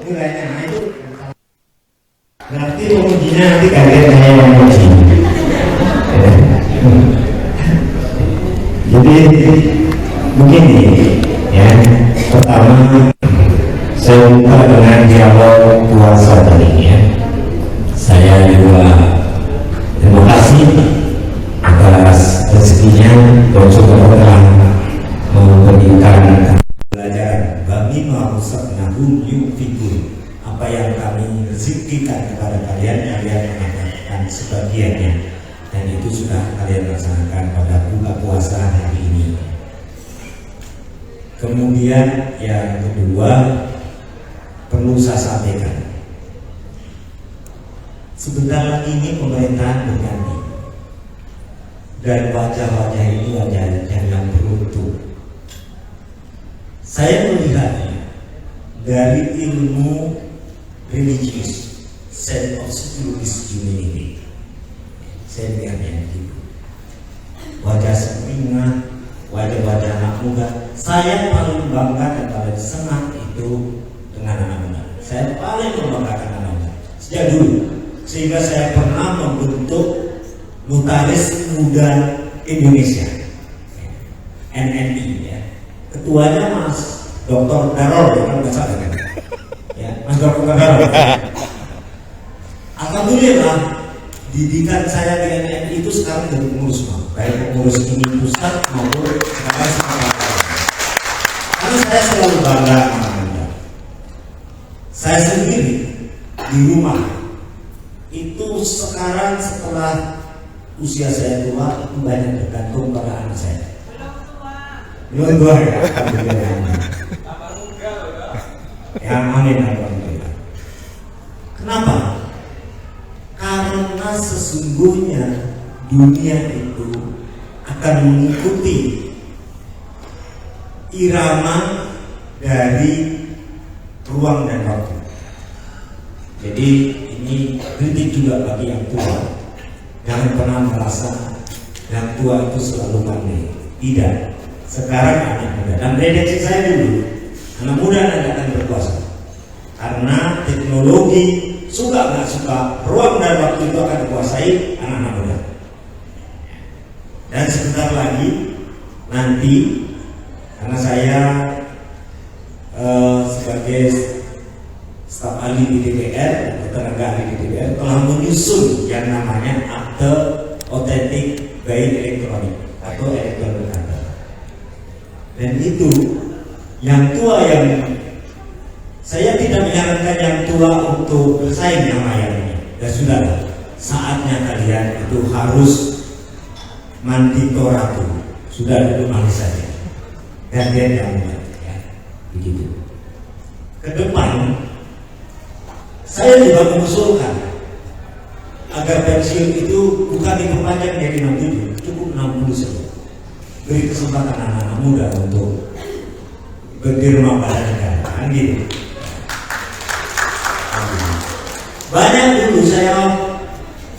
nilainya. Nah itu berarti pengujinya nanti kalian saya yang menguji. Jadi begini ya, pertama saya buka dengan dialog puasa tadi ya. Saya juga terima kasih atas rezekinya dan juga telah memberikan pelajaran bagi marusak nahum yukfikun, apa yang kami rezekikan kepada kalian mendapatkan sebagiannya, dan itu sudah kalian laksanakan pada buka puasa hari ini. Kemudian yang kedua perlu saya sampaikan, sebentar lagi ini pemerintahan berganti dan wajah-wajah ini wajah-wajah yang beruntung. Saya melihatnya dari ilmu religius, sense of spiritual humanity. Saya melihatnya begitu. Wajah sempurna, wajah-wajah anak muda. Saya paling bangga dan paling senang itu dengan anak muda. Saya paling membanggakan anak muda sejak dulu, sehingga saya pernah membentuk Notaris Muda Indonesia, NNI ya. Ketuanya Mas Dr. Darol ya, kan nggak salah kan? Ya, Mas Dr. Darol. Alhamdulillah didikan saya di NNI itu sekarang jadi pengurus, baik pengurus ini pusat maupun sekarang sekarang. Karena saya selalu bangga sama Anda. Saya sendiri di rumah itu sekarang setelah usia saya tua itu banyak bergantung pada anak saya. Belum tua ya. Ya amin alhamdulillah. Kenapa? Karena sesungguhnya dunia itu akan mengikuti irama dari ruang dan waktu. Jadi ini kritik juga bagi yang tua. Jangan pernah merasa yang tua itu selalu pandai. Tidak. Sekarang anak muda. Dan prediksi saya dulu, anak muda nanti akan berkuasa. Karena teknologi suka nggak suka, ruang dan waktu itu akan dikuasai anak-anak muda. Dan sebentar lagi nanti, karena saya sebagai staf ahli di DPR, tenaga ahli di DPR telah menyusun yang namanya akte otentik baik elektronik atau elektronik akta. Dan itu yang tua, yang saya tidak menyarankan yang tua untuk bersaing yang lainnya. Dan sudah saatnya kalian itu harus mandi toratu, sudah itu mandi saja. Dan dia yang muda, ya, begitu. Ke depan saya juga mengusulkan agar pensiun itu bukan diperpanjang jadi 67, cukup 60 saja. Beri kesempatan anak-anak muda untuk berdirma pada negara, kan gitu. Banyak dulu saya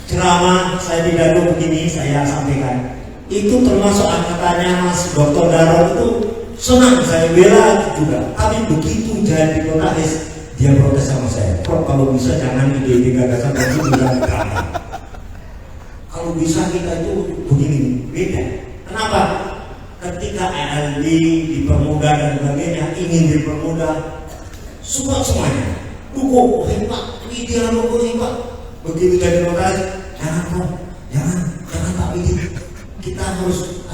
ceramah, saya pidato begini, saya sampaikan. Itu termasuk angkatannya Mas Dr. Darol itu senang, saya bela juga. Tapi begitu jadi notaris, dia protes sama saya. Prof, kalau bisa jangan ide-ide gagasan itu juga drama. Kalau bisa kita itu begini, beda. Kenapa? Ketika ALD dipermudah dan sebagainya, ingin dipermudah, support semuanya, dukung, hebat, ideal dukung hebat. Begitu jadi notaris, jangan Prof, jangan Pak Widi, kita harus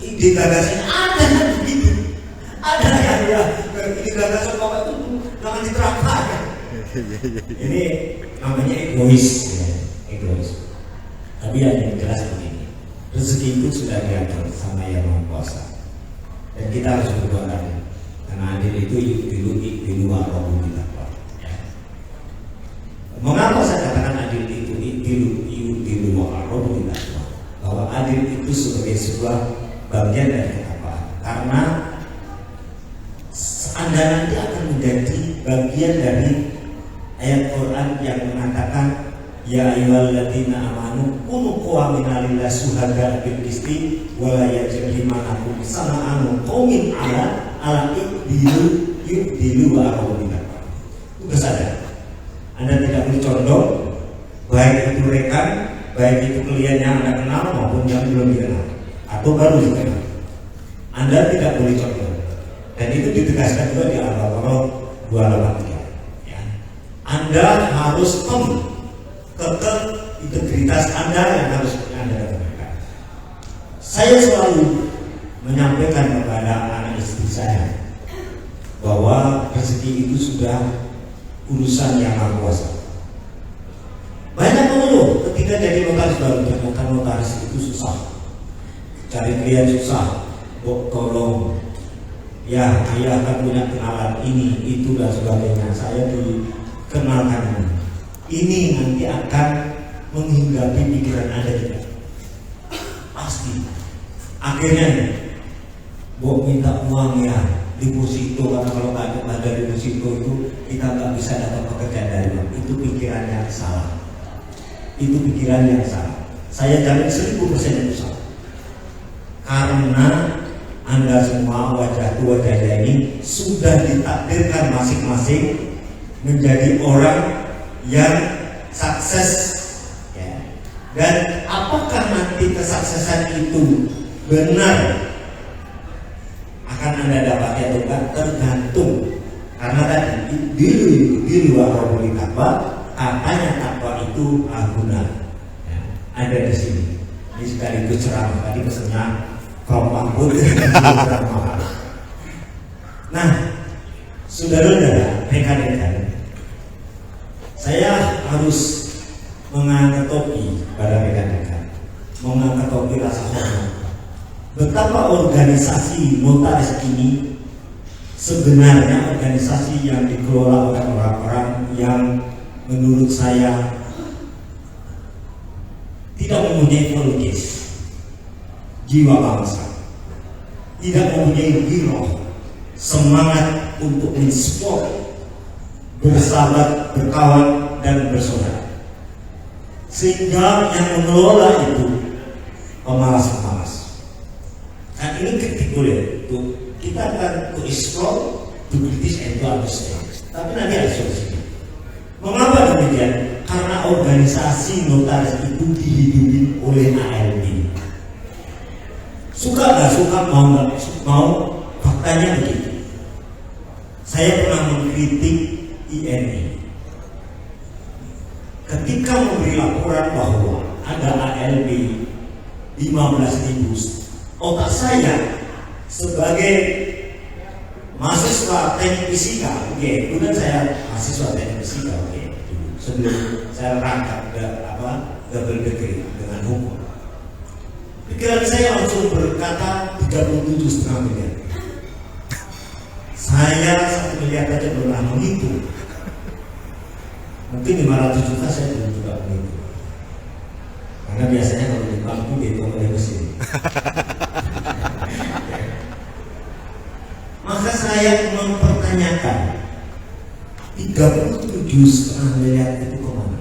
ide gagasan ada begitu. Ada yang ya, ide gagasan Bapak itu jangan diterapkan. Ini namanya egois, ya. Egois. Tapi yang jelas begini, rezeki itu sudah diatur sama Yang Maha Kuasa, dan kita harus berdoa karena adil itu di luar roh kita. Ya. Mengapa saya katakan adil itu di luar roh kita? Bahwa adil itu sebagai sebuah bagian dari ketapaan. Karena Anda nanti akan menjadi bagian dari ayat Quran yang mengatakan ya ayyuhalladzina amanu kunu qawamina lillahi syuhada bil qisti wa la yajrimanakum sana'anu qaumin ala yudilu wa arabina. Tugas Anda. Anda tidak boleh condong, baik itu rekan, baik itu klien yang Anda kenal maupun yang belum dikenal atau baru dikenal. Anda tidak boleh condong. Dan itu ditegaskan juga di Al-Baqarah 283. Ya. Anda harus kekeh integritas Anda yang harus Anda dapatkan. Saya selalu menyampaikan kepada anak istri saya bahwa rezeki itu sudah urusan yang Maha Kuasa. Banyak mengeluh ketika jadi notaris baru, ternyata notaris itu susah, cari klien susah, tolong ya ayah kan punya kenalan ini itu dan sebagainya, saya dikenalkan ini nanti akan menghinggapi pikiran Anda juga pasti. Akhirnya minta uang ya deposito, karena kalau nggak ada deposito itu kita nggak bisa dapat pekerjaan dari bank. Itu pikiran yang salah. Itu pikiran yang salah. Saya jamin 1000% itu salah. Karena Anda semua wajah ini sudah ditakdirkan masing-masing menjadi orang yang sukses. Ya. Dan apakah nanti kesuksesan itu benar akan Anda dapati atau enggak tergantung, karena tadi di luar robuli takwa, katanya takwa itu aguna. Ya, ada di sini. Ini sekaligus ceramah tadi pesannya Prof. Mahfud. Nah, saudara-saudara, rekan-rekan, saya harus mengangkat topi pada rekan-rekan, mengangkat topi rasa hormat. Betapa organisasi notaris ini sebenarnya organisasi yang dikelola oleh orang-orang yang menurut saya tidak mempunyai politis, jiwa bangsa, tidak mempunyai giroh, semangat untuk mensupport, bersahabat, berkawan, dan bersaudara. Sehingga yang mengelola itu pemalas-pemalas. Nah ini kritik boleh, kita akan to explore, to criticize, and to understand. Tapi nanti ada solusinya. Mengapa demikian? Karena organisasi notaris itu dihidupi oleh ALB. Suka nggak suka, mau nggak mau, faktanya begitu. Saya pernah mengkritik INI ketika memberi laporan bahwa ada ALB 15.000. Otak saya sebagai mahasiswa teknik fisika, itu kan saya mahasiswa teknik fisika, sebelum saya rangkap double degree dengan hukum. Pikiran saya langsung berkata 37,5 miliar. Saya 1 miliar aja belum pernah menghitung. Mungkin 500 juta saya belum juga menghitung. Karena biasanya kalau di bangku dihitung oleh mesin. Maka saya mempertanyakan 37,5 miliar itu kemana?